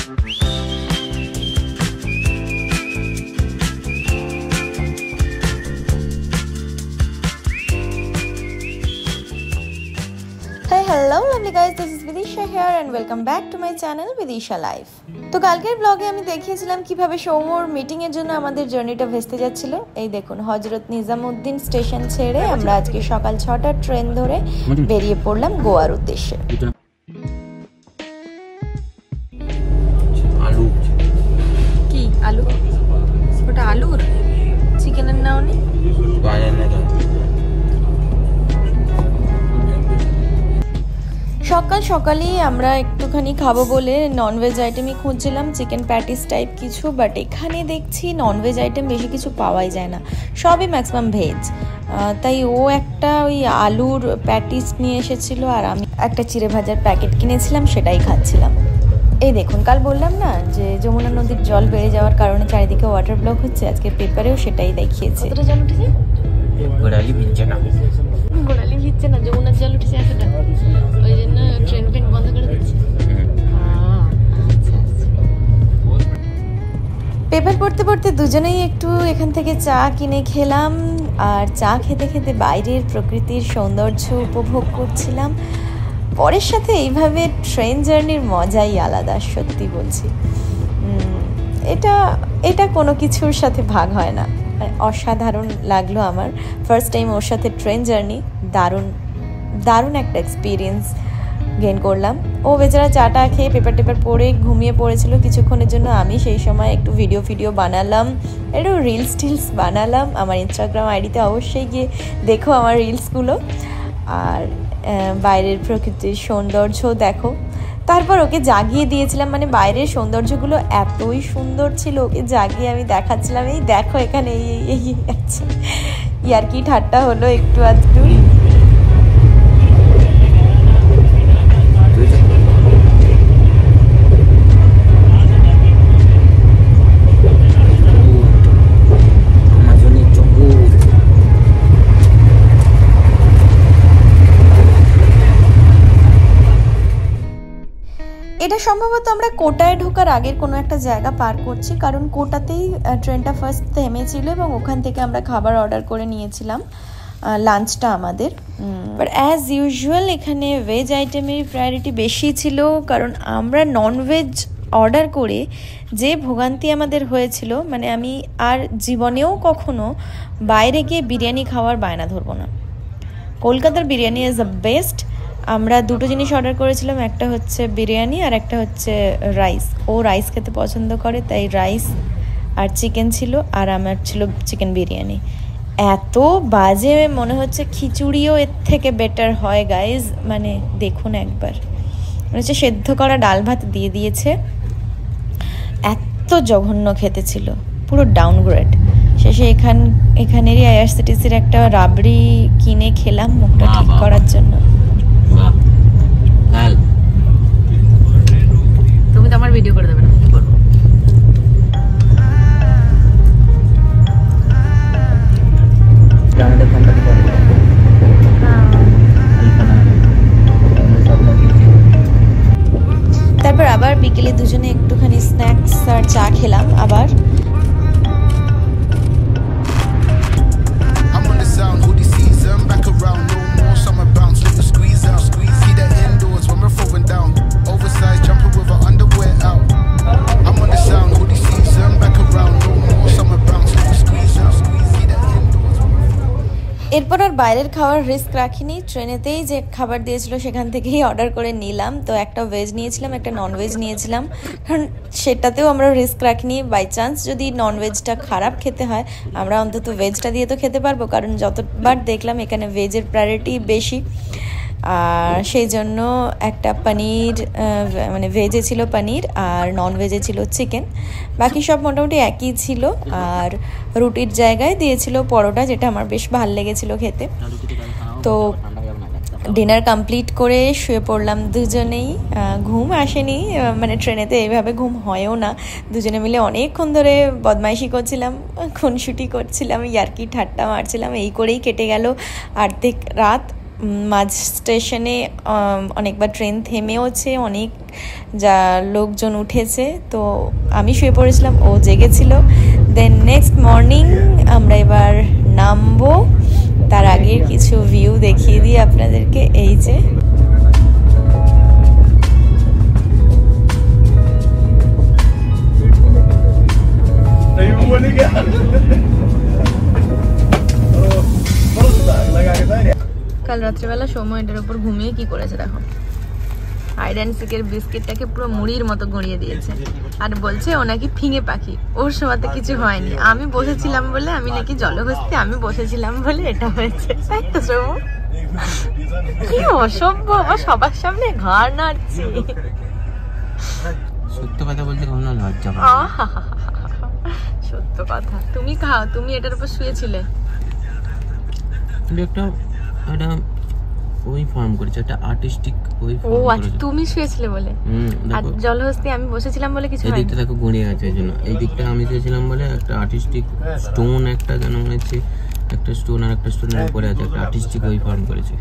Hello lovely guys, this is Bidisha here and welcome back to my channel Bidisha Life. তো কালকের ব্লগে আমি দেখিয়েছিলাম কিভাবে সৌম্যর মিটিং এর জন্য আমাদের জার্নিটা ভেস্তে যাচ্ছিল। এই দেখুন হযরত নিজামউদ্দিন স্টেশন ছেড়ে আমরা আজকে সকাল 6টার ট্রেন ধরে বেরিয়ে পড়লাম গোয়ার উদ্দেশ্যে। আলু কি আলু? ওটা আলুর চিকেনের নাও নি? সকাল সকালই আমরা একটুখানি খাবো বলে ননভেজ আইটেমই খুঁজছিলাম, চিকেন প্যাটিস টাইপ কিছু, বাট এখানে দেখছি ননভেজ আইটেম বেশি কিছু পাওয়াই যায় না, সবই ম্যাক্সিমাম ভেজ। তাই ও একটা ওই আলুর প্যাটিস নিয়ে এসেছিল আর আমি একটা চিড়ে ভাজার প্যাকেট কিনেছিলাম, সেটাই খাচ্ছিলাম। এই দেখুন কাল বললাম না যে যমুনা নদীর জল বেড়ে যাওয়ার কারণে চারিদিকে ওয়াটার ব্লক হচ্ছে, আজকে পেপারেও সেটাই দেখিয়েছে। কতটা জল উঠেছে? গোড়ালি ভিজছে না, গোড়ালি ভিজছে না, যমুনার জল উঠেছে এতটা, ওই জন্য ট্রেন ফেন বন্ধ করে দিচ্ছে। পেপার পড়তে পড়তে দুজনেই একটু এখান থেকে চা কিনে খেলাম আর চা খেতে খেতে বাইরের প্রকৃতির সৌন্দর্য উপভোগ করছিলাম। পরের সাথে এইভাবে ট্রেন জার্নির মজাই আলাদা, সত্যি বলছি। এটা কোনো কিছুর সাথে ভাগ হয় না, অসাধারণ লাগলো আমার। ফার্স্ট টাইম ওর সাথে ট্রেন জার্নি, দারুণ একটা এক্সপিরিয়েন্স গেইন করলাম। ও বেচারা চাটা খেয়ে পেপার টেপার পড়ে ঘুমিয়ে পড়েছিল কিছুক্ষণের জন্য, আমি সেই সময় একটু ভিডিও বানালাম, একটু রিলস বানালাম। আমার ইনস্টাগ্রাম আইডিতে অবশ্যই গিয়ে দেখো আমার রিলসগুলো। আর বাইরের প্রকৃতির সৌন্দর্য দেখো। তারপর ওকে জাগিয়ে দিয়েছিলাম, মানে বাইরের সৌন্দর্যগুলো এতই সুন্দর ছিল, ওকে জাগিয়ে আমি দেখাচ্ছিলাম, এই দেখো এখানে এই আছে। ইয়ার কি ঠাট্টা হলো একটু আধটু। এটা সম্ভবত আমরা কোটায় ঢোকার আগের কোনো একটা জায়গা পার করছি, কারণ কোটাতেই ট্রেনটা ফার্স্ট থেমেছিল এবং ওখান থেকে আমরা খাবার অর্ডার করে নিয়েছিলাম লাঞ্চটা আমাদের। বাট অ্যাজ ইউজুয়াল এখানে ভেজ আইটেমের প্রায়োরিটি বেশি ছিল, কারণ আমরা ননভেজ অর্ডার করে যে ভোগান্তি আমাদের হয়েছিল, মানে আমি আর জীবনেও কখনো বাইরে গিয়ে বিরিয়ানি খাওয়ার বায়না ধরবো না। কলকাতার বিরিয়ানি ইজ দ্য বেস্ট। আমরা দুটো জিনিস অর্ডার করেছিলাম, একটা হচ্ছে বিরিয়ানি আর একটা হচ্ছে রাইস। ও রাইস খেতে পছন্দ করে, তাই রাইস আর চিকেন ছিল, আর আমার ছিল চিকেন বিরিয়ানি। এত বাজে মনে হচ্ছে খিচুড়িও এর থেকে বেটার হয় গাইজ, মানে দেখুন একবার, মনে হচ্ছে সেদ্ধ করা ডাল ভাত দিয়ে দিয়েছে, এত জঘন্য খেতে ছিল, পুরো ডাউনগ্রেড। শেষে এখানেরই আইআরসিটিসির একটা রাবড়ি কিনে খেলাম মুখটা ঠিক করার জন্য। তুমি তো আমার ভিডিও করে দেবে না, কি করবো? তারপর আবার বিকেলে দুজনে একটুখানি স্ন্যাক্স আর চা খেলাম আবার। এরপর আর বাইরের খাওয়ার রিস্ক রাখিনি, ট্রেনেতেই যে খাবার দিয়েছিল সেখান থেকেই অর্ডার করে নিলাম। তো একটা ভেজ নিয়েছিলাম, একটা ননভেজ নিয়েছিলাম, কারণ সেটাতেও আমরা রিস্ক রাখিনি। বাই চান্স যদি ননভেজটা খারাপ খেতে হয়, আমরা অন্তত ভেজটা দিয়ে তো খেতে পারবো, কারণ যতবার দেখলাম এখানে ভেজের প্রায়োরিটি বেশি। আর সেই জন্য একটা পনির, মানে ভেজে ছিল পনির আর নন ভেজে ছিল চিকেন, বাকি সব মোটামুটি একই ছিল। আর রুটির জায়গায় দিয়েছিল পরোটা, যেটা আমার বেশ ভালো লেগেছিল খেতে। তো ডিনার কমপ্লিট করে শুয়ে পড়লাম দুজনেই। ঘুম আসেনি, মানে ট্রেনেতে এইভাবে ঘুম হয়ও না। দুজনে মিলে অনেকক্ষণ ধরে বদমাইশি করছিলাম, খুনসুটি করছিলাম, ইয়ার্কি ঠাট্টা মারছিলাম, এই করেই কেটে গেল অর্ধেক রাত। মাঝ স্টেশনে অনেকবার ট্রেন থেমেওছে, অনেক যা লোকজন উঠেছে, তো আমি শুয়ে পড়েছিলাম, ও জেগেছিল। দেন নেক্সট মর্নিং আমরা এবার নামবো। তার আগের কিছু ভিউ দেখিয়ে দিই আপনাদেরকে। এই যে কাল রাত্রিবেলা সৌম্য এটার উপর ঘুমিয়ে কি করেছে দেখো, হাইড অ্যান্ড সিকের বিস্কিটটাকে পুরো মুড়ির মতো গড়িয়ে দিয়েছে, আর বলছে ও নাকি ফিঙে পাখি, ওর সময়তে কিছু হয়নি, আমি বসেছিলাম বলে, আমি নাকি জলহস্তি, আমি বসেছিলাম বলে এটা হয়েছে, তাই তো সৌম্য? কি অসভ্য, আবার সবার সামনে ঘাড় নাড়ছি। সত্য কথা বলতে কখনো লজ্জা পাই না। সত্য কথা। তুমি খাও, তুমি এটার উপর শুয়েছিলে। একটা ওই ফর্ম করেছে, একটা আর্টিস্টিক ওই ও ফর্ম আচ্ছা, করেছে। তুমি শুয়েছিলে বলে। আর জলহস্তি আমি বসেছিলাম বলে কিছু হয়নি। এদিকটা দেখো গড়িয়ে গেছে, এই জন্য এই দিকটা আমি শুয়েছিলাম বলে একটা আর্টিস্টিক স্টোন, একটা যেন মনে হচ্ছে একটা স্টোন আর একটা স্টোনের উপরে আছে, একটা আর্টিস্টিক ওই ফর্ম করেছে।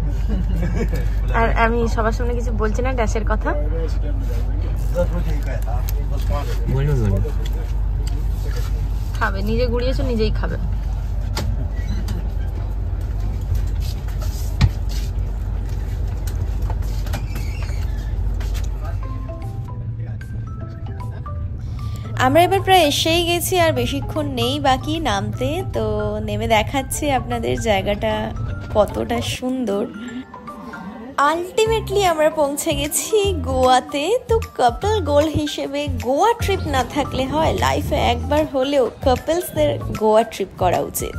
আর আমি সবার সামনে কিছু বলছি না ড্যাশের কথা। বলবে খাবে, নিজে গুড়িয়েছো নিজেই খাবে। আমরা এবার প্রায় এসেই গেছি, আর বেশিক্ষণ নেই বাকি নামতে। তো নেমে দেখাচ্ছি আপনাদের জায়গাটা কতটা সুন্দর। আলটিমেটলি আমরা পৌঁছে গেছি গোয়াতে। তো কাপল গোল হিসেবে গোয়া ট্রিপ না থাকলে হয়, লাইফে একবার হলেও কাপলসদের গোয়া ট্রিপ করা উচিত।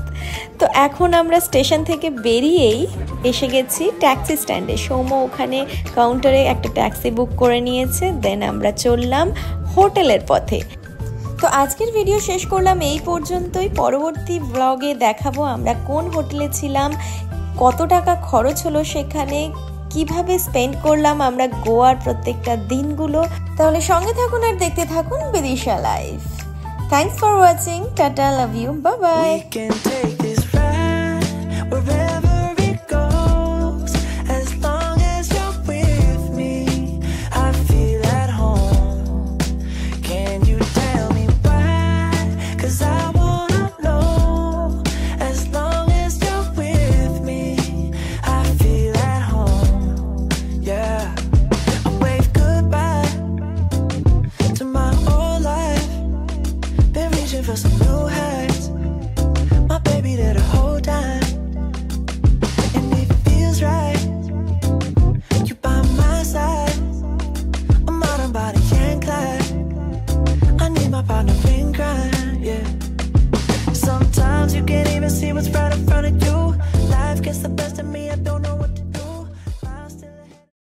তো এখন আমরা স্টেশন থেকে বেরিয়েই এসে গেছি ট্যাক্সি স্ট্যান্ডে। সৌম্য ওখানে কাউন্টারে একটা ট্যাক্সি বুক করে নিয়েছে। দেন আমরা চললাম হোটেলের পথে। তো আজকের ভিডিও শেষ করলাম এই পর্যন্তই। পরবর্তী ব্লগে দেখাবো আমরা কোন হোটেলে ছিলাম, কত টাকা খরচ হলো সেখানে, কিভাবে স্পেন্ড করলাম আমরা গোয়ার প্রত্যেকটা দিনগুলো। তাহলে সঙ্গে থাকুন আর দেখতে থাকুন Bidisha life. Thanks for watching, tata, love you, bye bye. Sometimes you can't even see what's right in front of you. Life gets the best of me, I don't know what